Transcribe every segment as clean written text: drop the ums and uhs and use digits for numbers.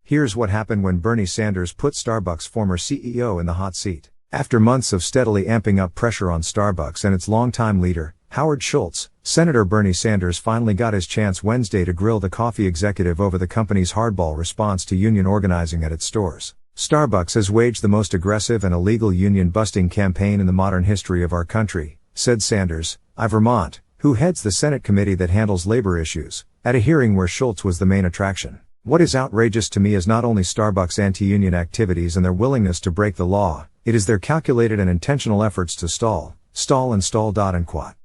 Here's what happened when Bernie Sanders put Starbucks' former CEO in the hot seat. After months of steadily amping up pressure on Starbucks and its longtime leader, Howard Schultz, Senator Bernie Sanders finally got his chance Wednesday to grill the coffee executive over the company's hardball response to union organizing at its stores. Starbucks has waged the most aggressive and illegal union-busting campaign in the modern history of our country, said Sanders, I. Vermont, who heads the Senate committee that handles labor issues, at a hearing where Schultz was the main attraction. What is outrageous to me is not only Starbucks' anti-union activities and their willingness to break the law, it is their calculated and intentional efforts to stall.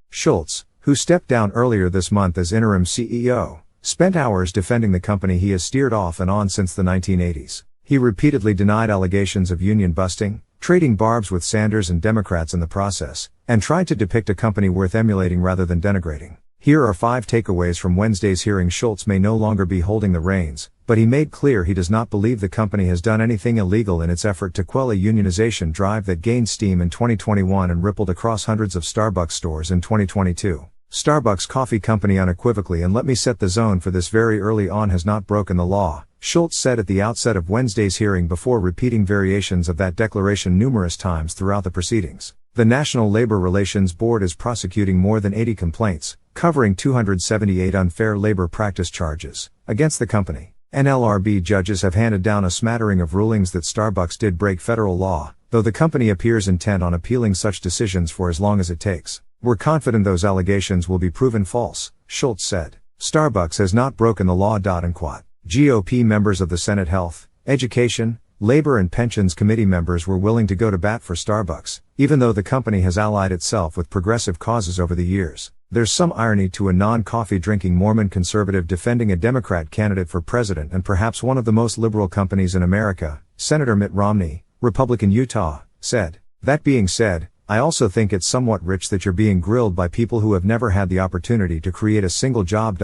Schultz, who stepped down earlier this month as interim CEO, spent hours defending the company he has steered off and on since the 1980s. He repeatedly denied allegations of union busting, trading barbs with Sanders and Democrats in the process, and tried to depict a company worth emulating rather than denigrating. Here are 5 takeaways from Wednesday's hearing. Schultz may no longer be holding the reins, but he made clear he does not believe the company has done anything illegal in its effort to quell a unionization drive that gained steam in 2021 and rippled across hundreds of Starbucks stores in 2022. Starbucks Coffee Company unequivocally, and let me set the zone for this very early on, has not broken the law, Schultz said at the outset of Wednesday's hearing before repeating variations of that declaration numerous times throughout the proceedings. The National Labor Relations Board is prosecuting more than 80 complaints, covering 278 unfair labor practice charges, against the company. NLRB judges have handed down a smattering of rulings that Starbucks did break federal law, though the company appears intent on appealing such decisions for as long as it takes. We're confident those allegations will be proven false, Schultz said. Starbucks has not broken the law. GOP members of the Senate Health, Education, Labor and Pensions Committee members were willing to go to bat for Starbucks, even though the company has allied itself with progressive causes over the years. There's some irony to a non-coffee drinking Mormon conservative defending a Democrat candidate for president and perhaps one of the most liberal companies in America, Senator Mitt Romney, Republican Utah, said. That being said, I also think it's somewhat rich that you're being grilled by people who have never had the opportunity to create a single job.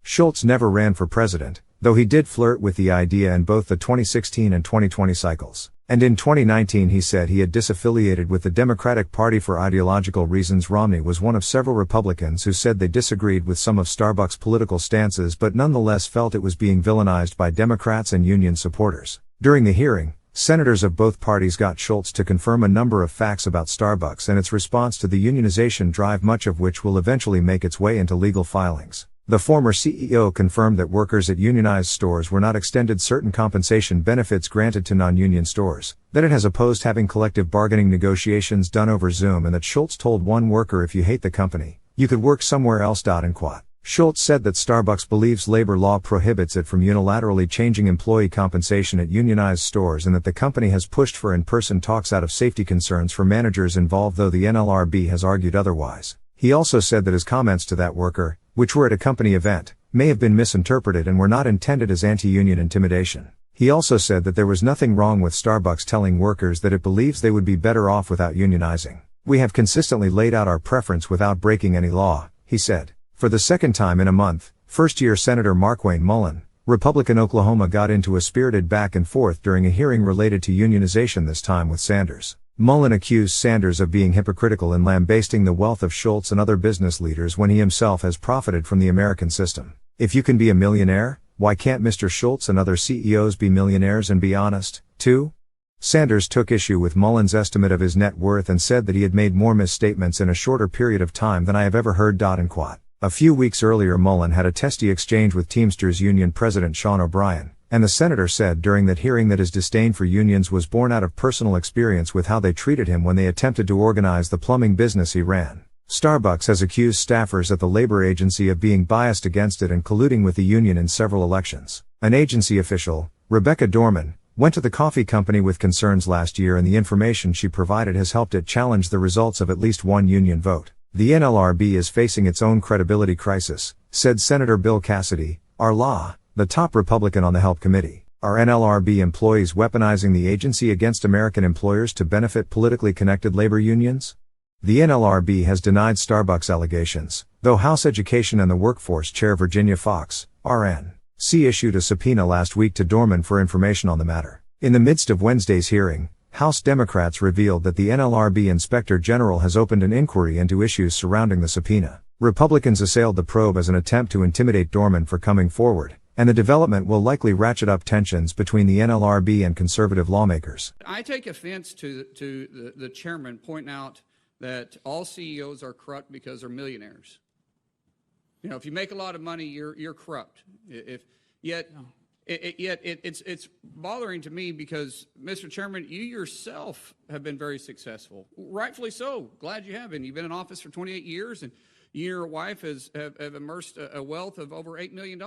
Schultz never ran for president, though he did flirt with the idea in both the 2016 and 2020 cycles. And in 2019 he said he had disaffiliated with the Democratic Party for ideological reasons. Romney was one of several Republicans who said they disagreed with some of Starbucks' political stances but nonetheless felt it was being villainized by Democrats and union supporters. During the hearing, senators of both parties got Schultz to confirm a number of facts about Starbucks and its response to the unionization drive, much of which will eventually make its way into legal filings. The former CEO confirmed that workers at unionized stores were not extended certain compensation benefits granted to non-union stores, that it has opposed having collective bargaining negotiations done over Zoom, and that Schultz told one worker, if you hate the company, you could work somewhere else. Schultz said that Starbucks believes labor law prohibits it from unilaterally changing employee compensation at unionized stores and that the company has pushed for in-person talks out of safety concerns for managers involved, though the NLRB has argued otherwise. He also said that his comments to that worker, which were at a company event, may have been misinterpreted and were not intended as anti-union intimidation. He also said that there was nothing wrong with Starbucks telling workers that it believes they would be better off without unionizing. We have consistently laid out our preference without breaking any law, he said. For the second time in a month, first-year Senator Markwayne Mullin, Republican Oklahoma, got into a spirited back and forth during a hearing related to unionization, this time with Sanders. Mullin accused Sanders of being hypocritical in lambasting the wealth of Schultz and other business leaders when he himself has profited from the American system. If you can be a millionaire, why can't Mr. Schultz and other CEOs be millionaires and be honest, too? Sanders took issue with Mullin's estimate of his net worth and said that he had made more misstatements in a shorter period of time than I have ever heard. A few weeks earlier, Mullin had a testy exchange with Teamsters Union President Sean O'Brien, and the senator said during that hearing that his disdain for unions was born out of personal experience with how they treated him when they attempted to organize the plumbing business he ran. Starbucks has accused staffers at the labor agency of being biased against it and colluding with the union in several elections. An agency official, Rebecca Dorman, went to the coffee company with concerns last year, and the information she provided has helped it challenge the results of at least one union vote. The NLRB is facing its own credibility crisis, said Senator Bill Cassidy, R-La, the top Republican on the Help Committee. Are NLRB employees weaponizing the agency against American employers to benefit politically connected labor unions? The NLRB has denied Starbucks allegations, though House Education and the Workforce Chair Virginia Fox, RN.C. issued a subpoena last week to Dorman for information on the matter. In the midst of Wednesday's hearing, House Democrats revealed that the NLRB Inspector General has opened an inquiry into issues surrounding the subpoena. Republicans assailed the probe as an attempt to intimidate Dorman for coming forward, and the development will likely ratchet up tensions between the NLRB and conservative lawmakers. I take offense to the chairman pointing out that all CEOs are corrupt because they're millionaires. You know, if you make a lot of money, you're corrupt. Yet it's bothering to me because, Mr. Chairman, you yourself have been very successful, rightfully so. Glad you have been. You've been in office for 28 years, and you and your wife have immersed a wealth of over $8 million.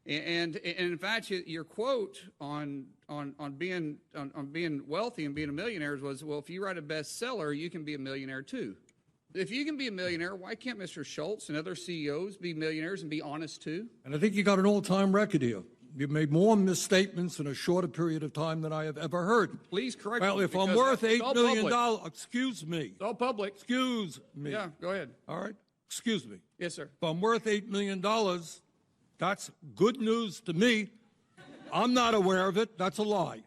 And in fact, your quote on being wealthy and being a millionaire was, well, if you write a bestseller, you can be a millionaire too. If you can be a millionaire, why can't Mr. Schultz and other CEOs be millionaires and be honest too? And I think you got an all-time record here. You've made more misstatements in a shorter period of time than I have ever heard. Please correct me. Well, if I'm worth $8 million, excuse me. It's all public. Excuse me. Yeah, go ahead. All right? Excuse me. Yes, sir. If I'm worth $8 million, that's good news to me. I'm not aware of it. That's a lie.